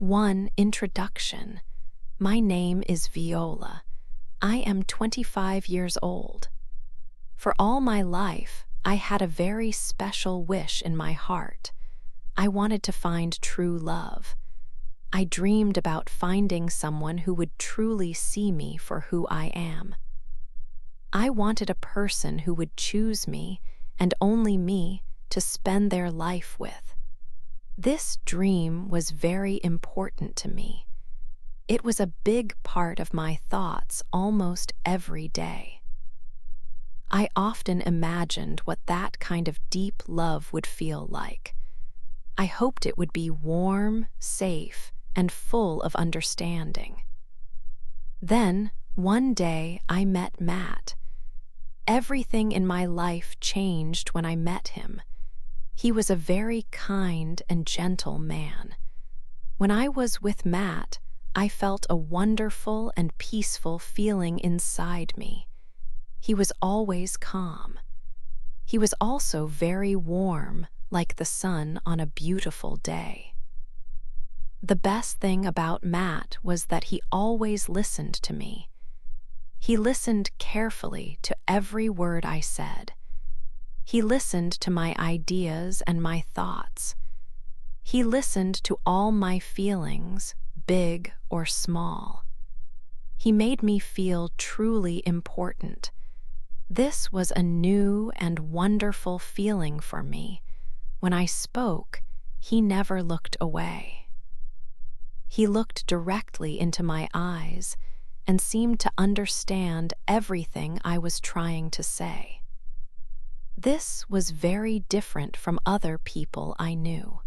1. Introduction. My name is Viola. I am 25 years old. For all my life, I had a very special wish in my heart. I wanted to find true love. I dreamed about finding someone who would truly see me for who I am. I wanted a person who would choose me, and only me, to spend their life with. This dream was very important to me. It was a big part of my thoughts almost every day. I often imagined what that kind of deep love would feel like. I hoped it would be warm, safe, and full of understanding. Then, one day, I met Matt. Everything in my life changed when I met him. He was a very kind and gentle man. When I was with Matt, I felt a wonderful and peaceful feeling inside me. He was always calm. He was also very warm, like the sun on a beautiful day. The best thing about Matt was that he always listened to me. He listened carefully to every word I said. He listened to my ideas and my thoughts. He listened to all my feelings, big or small. He made me feel truly important. This was a new and wonderful feeling for me. When I spoke, he never looked away. He looked directly into my eyes and seemed to understand everything I was trying to say. This was very different from other people I knew.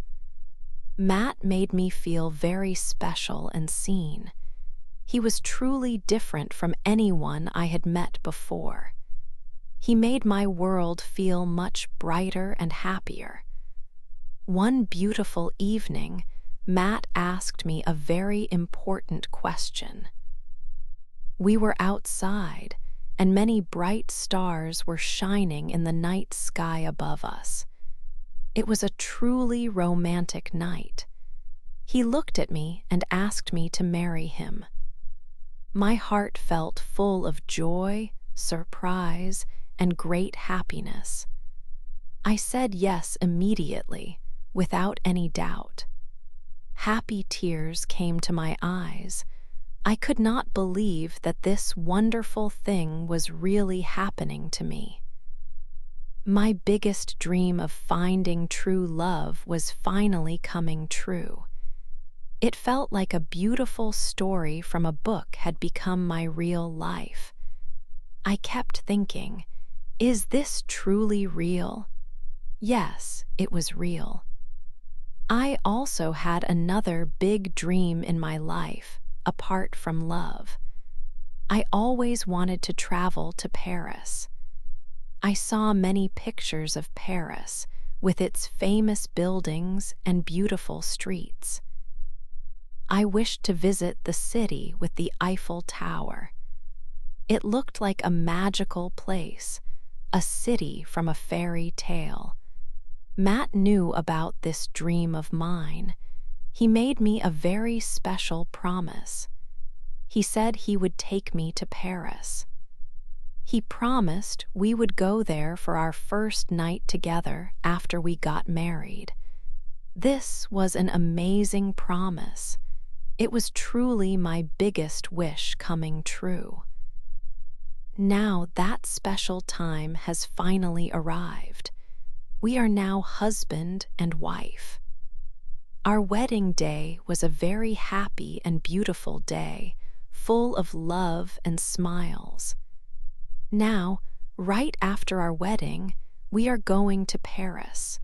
Matt made me feel very special and seen. He was truly different from anyone I had met before. He made my world feel much brighter and happier. One beautiful evening, Matt asked me a very important question. We were outside, and many bright stars were shining in the night sky above us. It was a truly romantic night. He looked at me and asked me to marry him. My heart felt full of joy, surprise, and great happiness. I said yes immediately, without any doubt. Happy tears came to my eyes. I could not believe that this wonderful thing was really happening to me. My biggest dream of finding true love was finally coming true. It felt like a beautiful story from a book had become my real life. I kept thinking, is this truly real? Yes, it was real. I also had another big dream in my life, apart from love. I always wanted to travel to Paris. I saw many pictures of Paris, with its famous buildings and beautiful streets. I wished to visit the city with the Eiffel Tower. It looked like a magical place, a city from a fairy tale. Matt knew about this dream of mine. He made me a very special promise. He said he would take me to Paris. He promised we would go there for our first night together after we got married. This was an amazing promise. It was truly my biggest wish coming true. Now that special time has finally arrived. We are now husband and wife. Our wedding day was a very happy and beautiful day, full of love and smiles. Now, right after our wedding, we are going to Paris.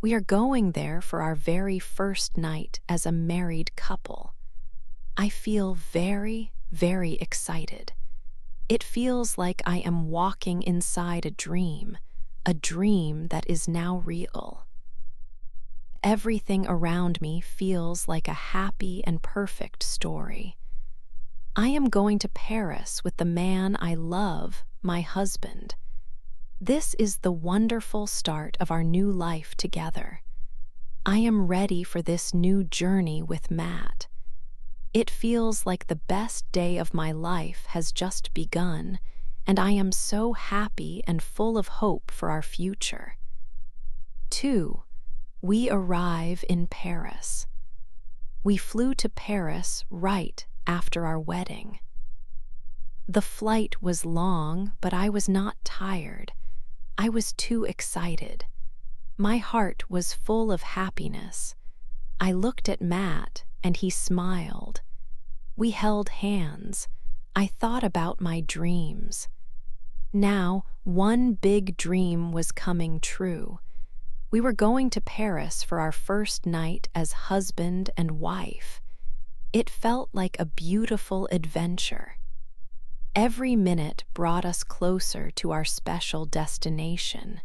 We are going there for our very first night as a married couple. I feel very, very excited. It feels like I am walking inside a dream that is now real. Everything around me feels like a happy and perfect story. I am going to Paris with the man I love, my husband. This is the wonderful start of our new life together. I am ready for this new journey with Matt. It feels like the best day of my life has just begun, and I am so happy and full of hope for our future. 2. We arrive in Paris. We flew to Paris right after our wedding. The flight was long, but I was not tired. I was too excited. My heart was full of happiness. I looked at Matt, and he smiled. We held hands. I thought about my dreams. Now, one big dream was coming true. We were going to Paris for our first night as husband and wife. It felt like a beautiful adventure. Every minute brought us closer to our special destination.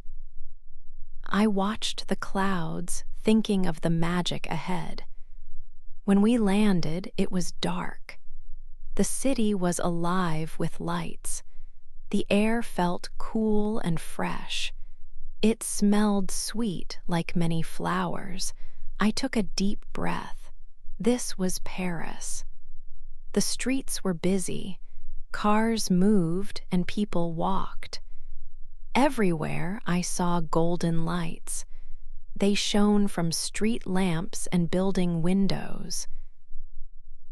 I watched the clouds, thinking of the magic ahead. When we landed, it was dark. The city was alive with lights. The air felt cool and fresh. It smelled sweet like many flowers. I took a deep breath. This was Paris. The streets were busy. Cars moved and people walked. Everywhere I saw golden lights. They shone from street lamps and building windows.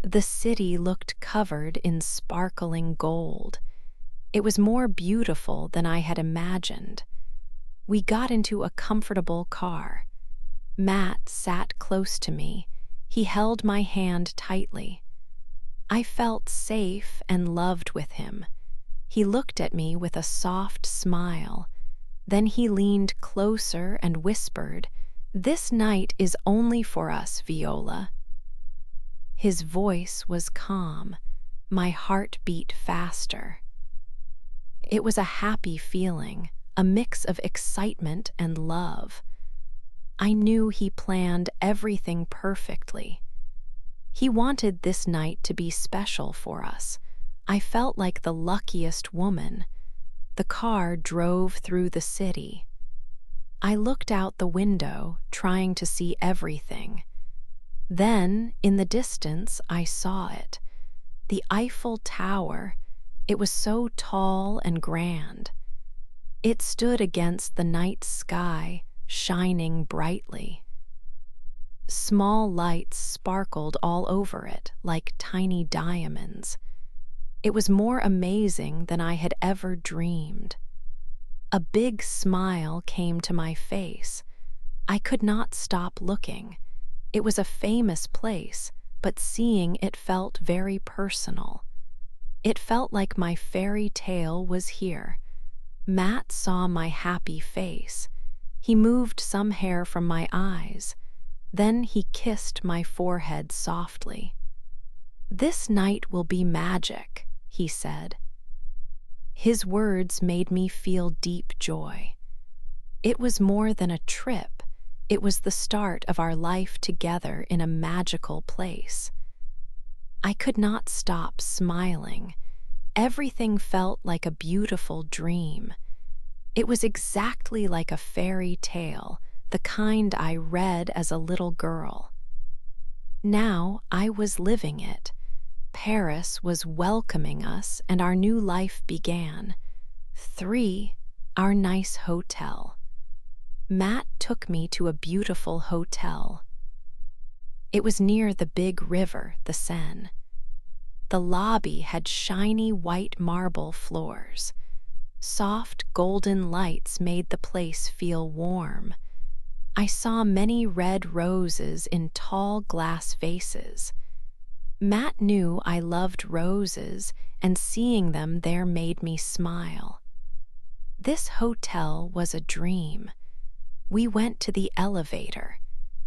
The city looked covered in sparkling gold. It was more beautiful than I had imagined. We got into a comfortable car. Matt sat close to me. He held my hand tightly. I felt safe and loved with him. He looked at me with a soft smile. Then he leaned closer and whispered, "This night is only for us, Viola." His voice was calm. My heart beat faster. It was a happy feeling, a mix of excitement and love. I knew he planned everything perfectly. He wanted this night to be special for us. I felt like the luckiest woman. The car drove through the city. I looked out the window, trying to see everything. Then, in the distance, I saw it. The Eiffel Tower. It was so tall and grand. It stood against the night sky, shining brightly. Small lights sparkled all over it like tiny diamonds. It was more amazing than I had ever dreamed. A big smile came to my face. I could not stop looking. It was a famous place, but seeing it felt very personal. It felt like my fairy tale was here. Matt saw my happy face. He moved some hair from my eyes. Then he kissed my forehead softly. "This night will be magic," he said. His words made me feel deep joy. It was more than a trip. It was the start of our life together in a magical place. I could not stop smiling. Everything felt like a beautiful dream. It was exactly like a fairy tale, the kind I read as a little girl. Now I was living it. Paris was welcoming us, and our new life began. 3. Our nice hotel. Matt took me to a beautiful hotel. It was near the big river, the Seine. The lobby had shiny white marble floors. Soft golden lights made the place feel warm. I saw many red roses in tall glass vases. Matt knew I loved roses, and seeing them there made me smile. This hotel was a dream. We went to the elevator.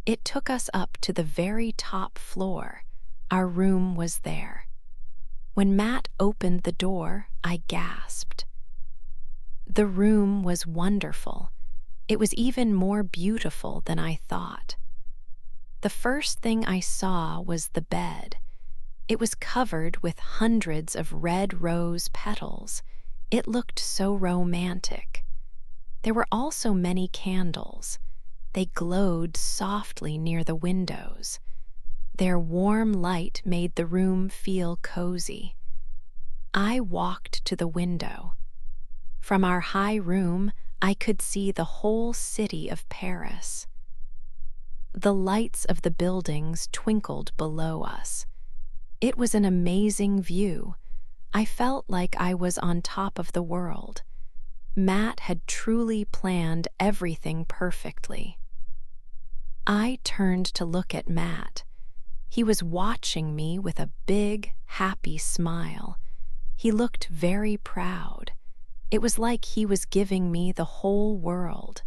It took us up to the very top floor. Our room was there. When Matt opened the door, I gasped. The room was wonderful. It was even more beautiful than I thought. The first thing I saw was the bed. It was covered with hundreds of red rose petals. It looked so romantic. There were also many candles. They glowed softly near the windows. Their warm light made the room feel cozy. I walked to the window. From our high room, I could see the whole city of Paris. The lights of the buildings twinkled below us. It was an amazing view. I felt like I was on top of the world. Matt had truly planned everything perfectly. I turned to look at Matt. He was watching me with a big, happy smile. He looked very proud. It was like he was giving me the whole world.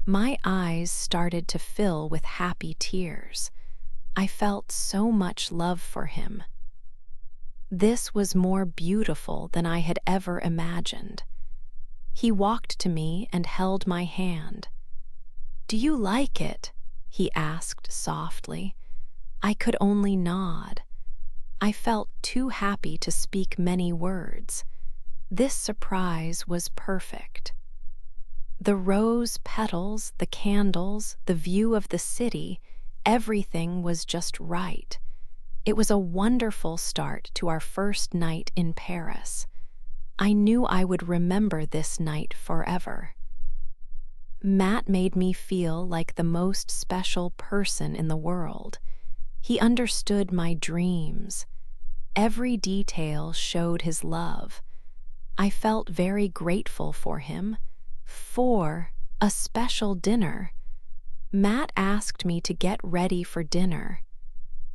My eyes started to fill with happy tears. I felt so much love for him. This was more beautiful than I had ever imagined. He walked to me and held my hand. "Do you like it?" he asked softly. I could only nod. I felt too happy to speak many words. This surprise was perfect. The rose petals, the candles, the view of the city, everything was just right. It was a wonderful start to our first night in Paris. I knew I would remember this night forever. Matt made me feel like the most special person in the world. He understood my dreams. Every detail showed his love. I felt very grateful for him. For a special dinner. Matt asked me to get ready for dinner.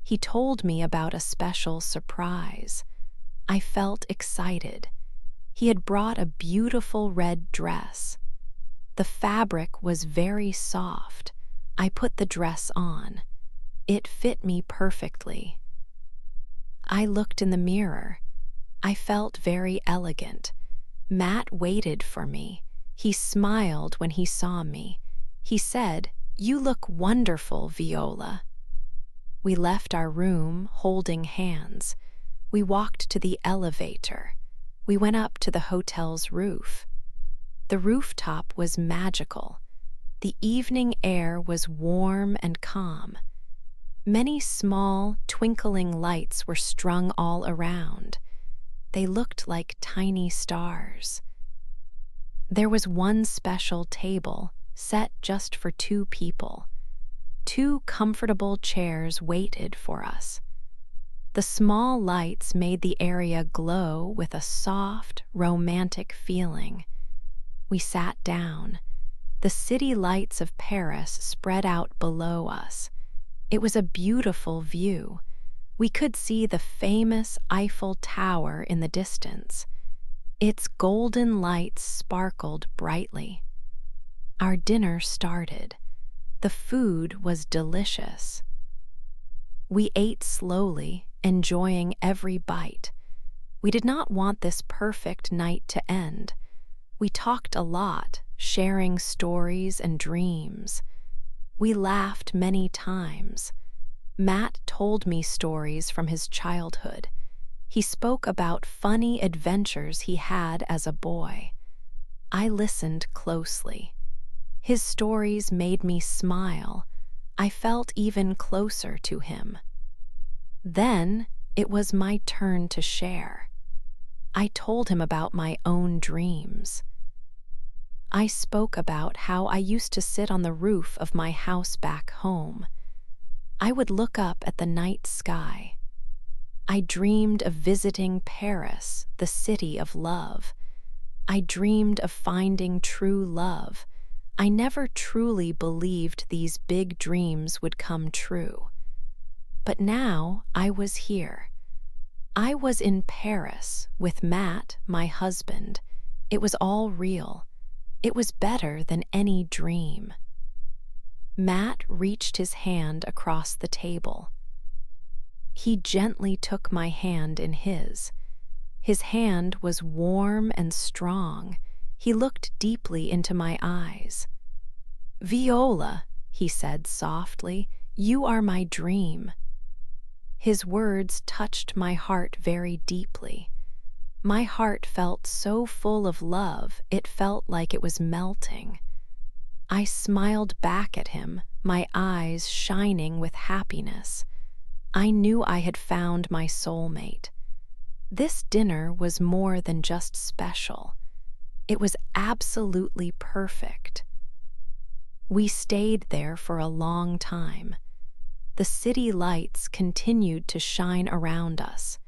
He told me about a special surprise. I felt excited. He had brought a beautiful red dress. The fabric was very soft. I put the dress on. It fit me perfectly. I looked in the mirror. I felt very elegant. Matt waited for me. He smiled when he saw me. He said, "You look wonderful, Viola." We left our room holding hands. We walked to the elevator. We went up to the hotel's roof. The rooftop was magical. The evening air was warm and calm. Many small, twinkling lights were strung all around. They looked like tiny stars. There was one special table, set just for 2 people. 2 comfortable chairs waited for us. The small lights made the area glow with a soft, romantic feeling. We sat down. The city lights of Paris spread out below us. It was a beautiful view. We could see the famous Eiffel Tower in the distance. Its golden lights sparkled brightly. Our dinner started. The food was delicious. We ate slowly, enjoying every bite. We did not want this perfect night to end. We talked a lot, sharing stories and dreams. We laughed many times. Matt told me stories from his childhood. He spoke about funny adventures he had as a boy. I listened closely. His stories made me smile. I felt even closer to him. Then it was my turn to share. I told him about my own dreams. I spoke about how I used to sit on the roof of my house back home. I would look up at the night sky. I dreamed of visiting Paris, the city of love. I dreamed of finding true love. I never truly believed these big dreams would come true. But now I was here. I was in Paris with Matt, my husband. It was all real. It was better than any dream. Matt reached his hand across the table. He gently took my hand in his. His hand was warm and strong. He looked deeply into my eyes. "Viola," he said softly, "you are my dream." His words touched my heart very deeply. My heart felt so full of love, it felt like it was melting. I smiled back at him, my eyes shining with happiness. I knew I had found my soulmate. This dinner was more than just special. It was absolutely perfect. We stayed there for a long time. The city lights continued to shine around us.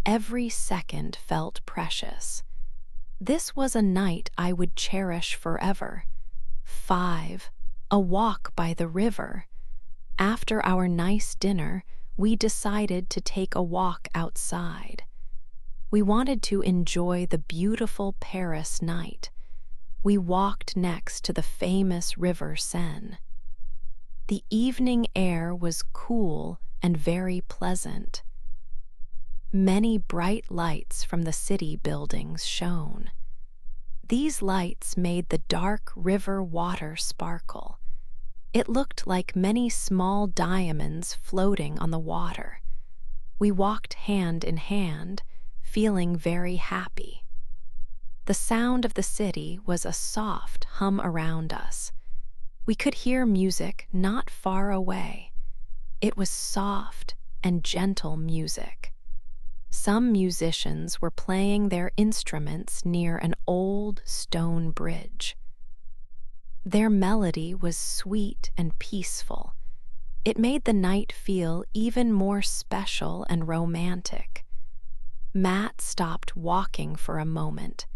Every second felt precious. This was a night I would cherish forever. 5. A walk by the river. After our nice dinner, we decided to take a walk outside. We wanted to enjoy the beautiful Paris night. We walked next to the famous River Seine. The evening air was cool and very pleasant. Many bright lights from the city buildings shone. These lights made the dark river water sparkle. It looked like many small diamonds floating on the water. We walked hand in hand, feeling very happy. The sound of the city was a soft hum around us. We could hear music not far away. It was soft and gentle music. Some musicians were playing their instruments near an old stone bridge. Their melody was sweet and peaceful. It made the night feel even more special and romantic. Matt stopped walking for a moment.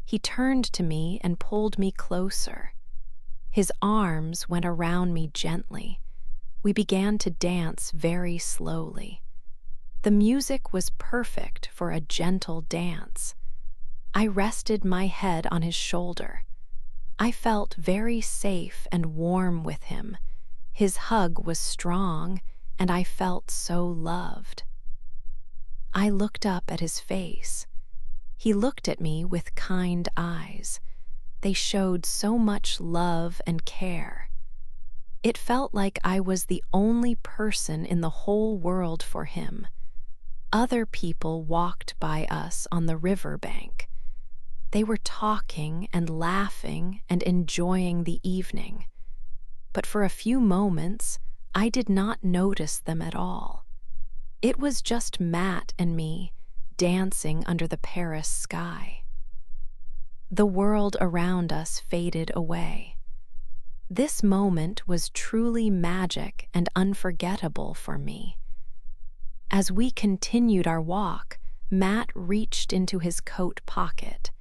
He turned to me and pulled me closer. His arms went around me gently. We began to dance very slowly. The music was perfect for a gentle dance. I rested my head on his shoulder. I felt very safe and warm with him. His hug was strong, and I felt so loved. I looked up at his face. He looked at me with kind eyes. They showed so much love and care. It felt like I was the only person in the whole world for him. Other people walked by us on the riverbank. They were talking and laughing and enjoying the evening. But for a few moments, I did not notice them at all. It was just Matt and me, dancing under the Paris sky. The world around us faded away. This moment was truly magic and unforgettable for me. As we continued our walk, Matt reached into his coat pocket.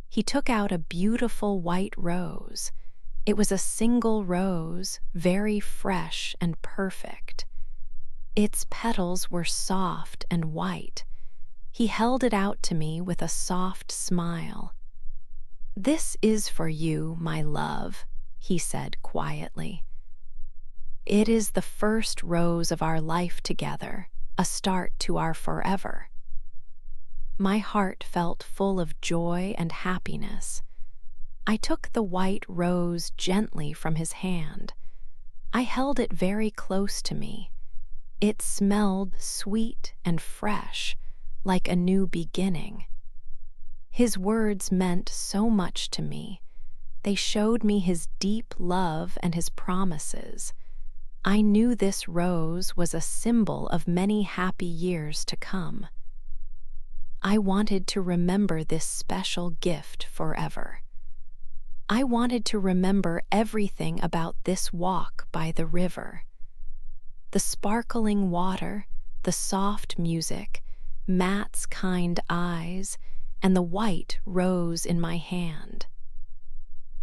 He took out a beautiful white rose. It was a single rose, very fresh and perfect. Its petals were soft and white. He held it out to me with a soft smile. "This is for you, my love," he said quietly. "It is the first rose of our life together, a start to our forever." My heart felt full of joy and happiness. I took the white rose gently from his hand. I held it very close to me. It smelled sweet and fresh, like a new beginning. His words meant so much to me. They showed me his deep love and his promises. I knew this rose was a symbol of many happy years to come. I wanted to remember this special gift forever. I wanted to remember everything about this walk by the river. The sparkling water, the soft music, Matt's kind eyes, and the white rose in my hand.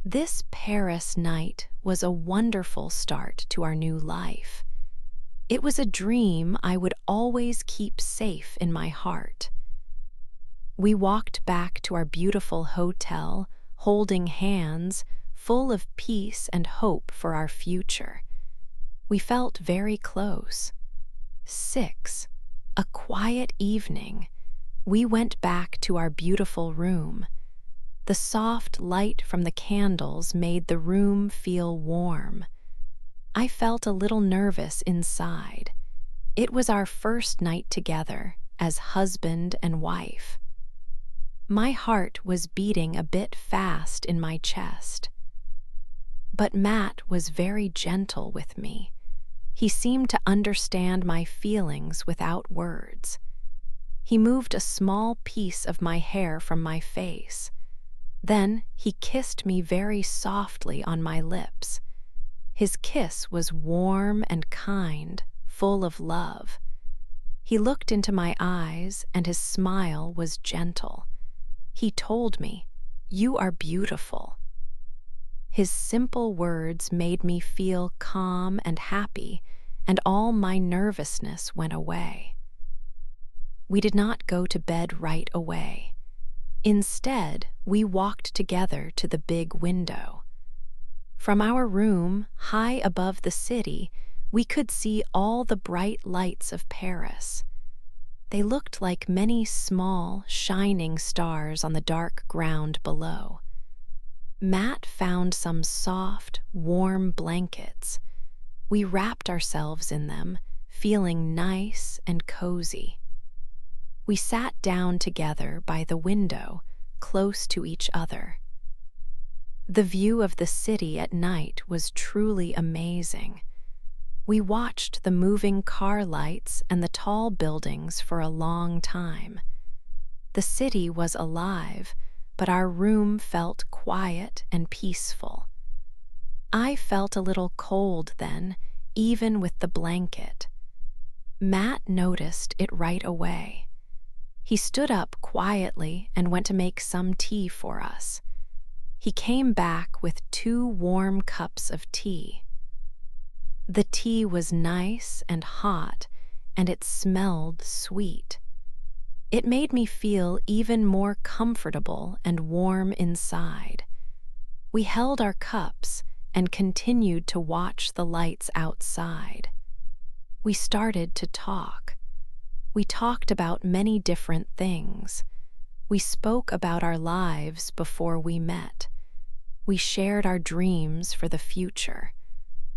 This Paris night was a wonderful start to our new life. It was a dream I would always keep safe in my heart. We walked back to our beautiful hotel, holding hands, full of peace and hope for our future. We felt very close. 6. A quiet evening. We went back to our beautiful room. The soft light from the candles made the room feel warm. I felt a little nervous inside. It was our first night together as husband and wife. My heart was beating a bit fast in my chest. But Matt was very gentle with me. He seemed to understand my feelings without words. He moved a small piece of my hair from my face. Then he kissed me very softly on my lips. His kiss was warm and kind, full of love. He looked into my eyes, and his smile was gentle. He told me, "You are beautiful." His simple words made me feel calm and happy, and all my nervousness went away. We did not go to bed right away. Instead, we walked together to the big window. From our room, high above the city, we could see all the bright lights of Paris. They looked like many small, shining stars on the dark ground below. Matt found some soft, warm blankets. We wrapped ourselves in them, feeling nice and cozy. We sat down together by the window, close to each other. The view of the city at night was truly amazing. We watched the moving car lights and the tall buildings for a long time. The city was alive, but our room felt quiet and peaceful. I felt a little cold then, even with the blanket. Matt noticed it right away. He stood up quietly and went to make some tea for us. He came back with 2 warm cups of tea. The tea was nice and hot, and it smelled sweet. It made me feel even more comfortable and warm inside. We held our cups and continued to watch the lights outside. We started to talk. We talked about many different things. We spoke about our lives before we met. We shared our dreams for the future.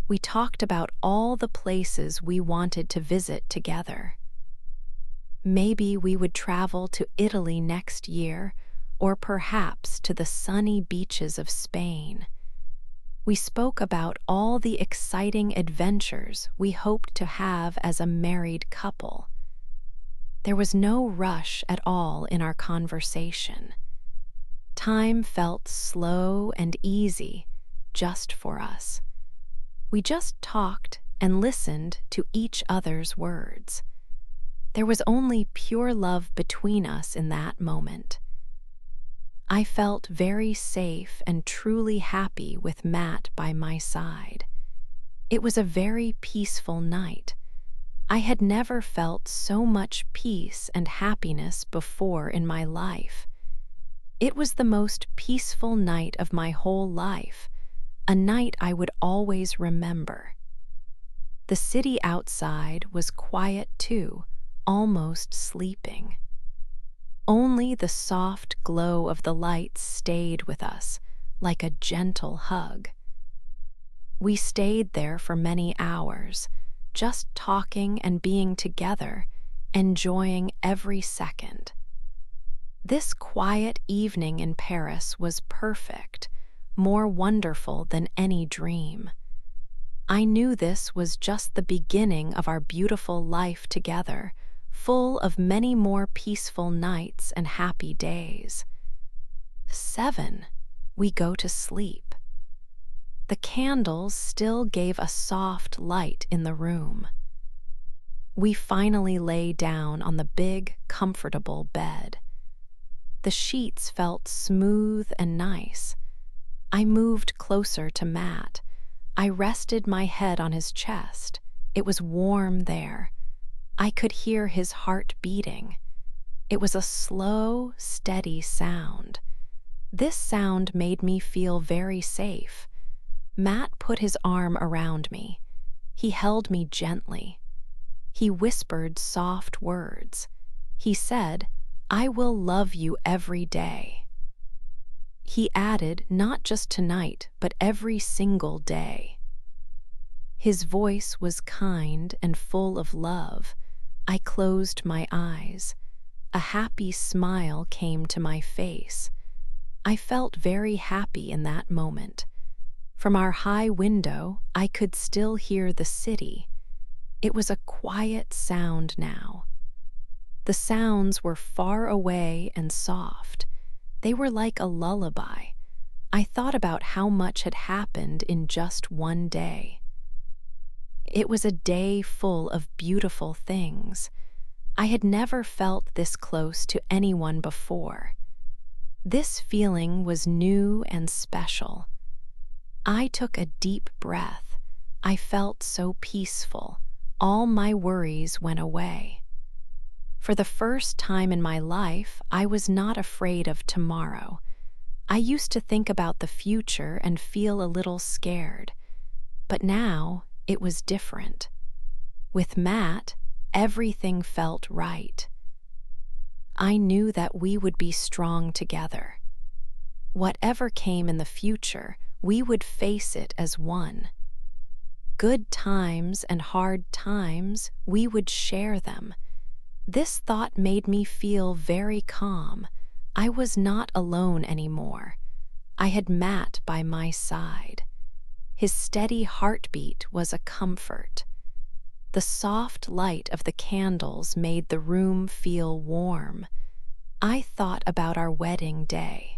We talked about all the places we wanted to visit together. Maybe we would travel to Italy next year, or perhaps to the sunny beaches of Spain. We spoke about all the exciting adventures we hoped to have as a married couple. There was no rush at all in our conversation. Time felt slow and easy, just for us. We just talked and listened to each other's words. There was only pure love between us in that moment. I felt very safe and truly happy with Matt by my side. It was a very peaceful night. I had never felt so much peace and happiness before in my life. It was the most peaceful night of my whole life, a night I would always remember. The city outside was quiet too, almost sleeping. Only the soft glow of the lights stayed with us, like a gentle hug. We stayed there for many hours, just talking and being together, enjoying every second. This quiet evening in Paris was perfect, more wonderful than any dream. I knew this was just the beginning of our beautiful life together, full of many more peaceful nights and happy days. 7. We go to sleep. The candles still gave a soft light in the room. We finally lay down on the big, comfortable bed. The sheets felt smooth and nice. I moved closer to Matt. I rested my head on his chest. It was warm there. I could hear his heart beating. It was a slow, steady sound. This sound made me feel very safe. Matt put his arm around me. He held me gently. He whispered soft words. He said, "I will love you every day." He added, not just tonight, but every single day. His voice was kind and full of love. I closed my eyes. A happy smile came to my face. I felt very happy in that moment. From our high window, I could still hear the city. It was a quiet sound now. The sounds were far away and soft. They were like a lullaby. I thought about how much had happened in just one day. It was a day full of beautiful things. I had never felt this close to anyone before. This feeling was new and special. I took a deep breath. I felt so peaceful. All my worries went away. For the first time in my life, I was not afraid of tomorrow. I used to think about the future and feel a little scared. But now, it was different. With Matt, everything felt right. I knew that we would be strong together. Whatever came in the future, we would face it as one. Good times and hard times, we would share them. This thought made me feel very calm. I was not alone anymore. I had Matt by my side. His steady heartbeat was a comfort. The soft light of the candles made the room feel warm. I thought about our wedding day.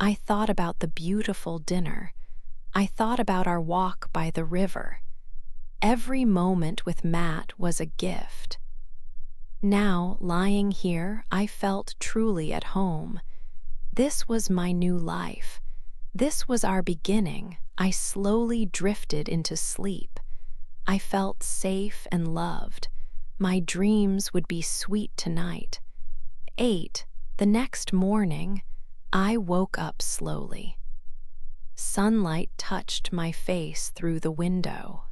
I thought about the beautiful dinner. I thought about our walk by the river. Every moment with Matt was a gift. Now, lying here, I felt truly at home. This was my new life. This was our beginning. I slowly drifted into sleep. I felt safe and loved. My dreams would be sweet tonight. 8. The next morning, I woke up slowly. Sunlight touched my face through the window.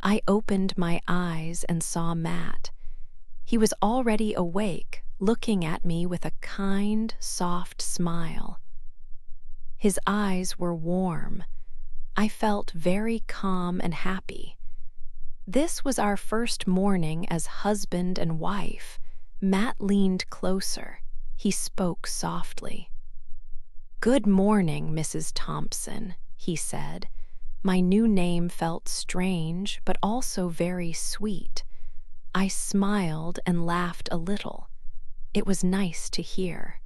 I opened my eyes and saw Matt. He was already awake, looking at me with a kind, soft smile. His eyes were warm. I felt very calm and happy. This was our first morning as husband and wife. Matt leaned closer. He spoke softly. "Good morning, Mrs. Thompson," he said. My new name felt strange, but also very sweet. I smiled and laughed a little. It was nice to hear.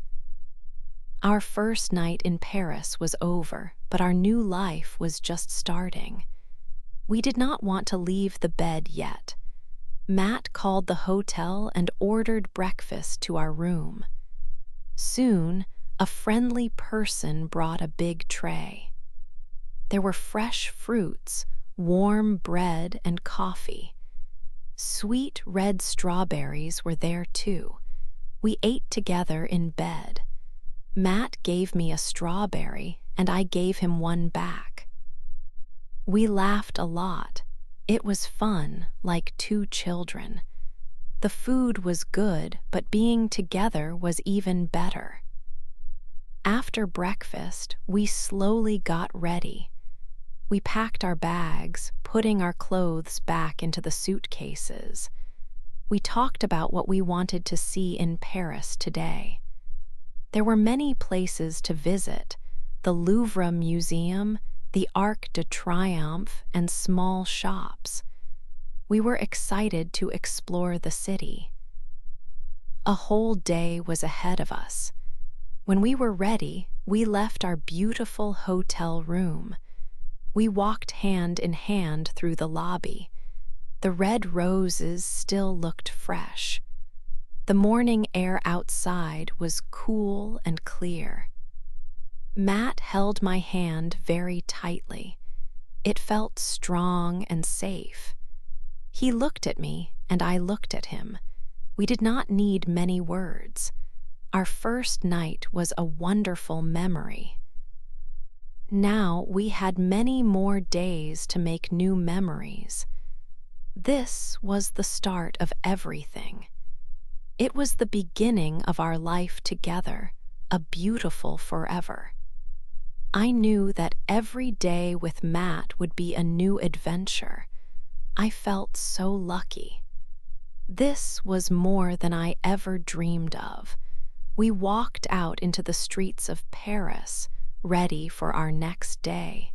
Our first night in Paris was over, but our new life was just starting. We did not want to leave the bed yet. Matt called the hotel and ordered breakfast to our room. Soon, a friendly person brought a big tray. There were fresh fruits, warm bread, and coffee. Sweet red strawberries were there too. We ate together in bed. Matt gave me a strawberry, and I gave him one back. We laughed a lot. It was fun, like two children. The food was good, but being together was even better. After breakfast, we slowly got ready. We packed our bags, putting our clothes back into the suitcases. We talked about what we wanted to see in Paris today. There were many places to visit: the Louvre Museum, the Arc de Triomphe, and small shops. We were excited to explore the city. A whole day was ahead of us. When we were ready, we left our beautiful hotel room. We walked hand in hand through the lobby. The red roses still looked fresh. The morning air outside was cool and clear. Matt held my hand very tightly. It felt strong and safe. He looked at me, and I looked at him. We did not need many words. Our first night was a wonderful memory. Now we had many more days to make new memories. This was the start of everything. It was the beginning of our life together, a beautiful forever. I knew that every day with Matt would be a new adventure. I felt so lucky. This was more than I ever dreamed of. We walked out into the streets of Paris, ready for our next day.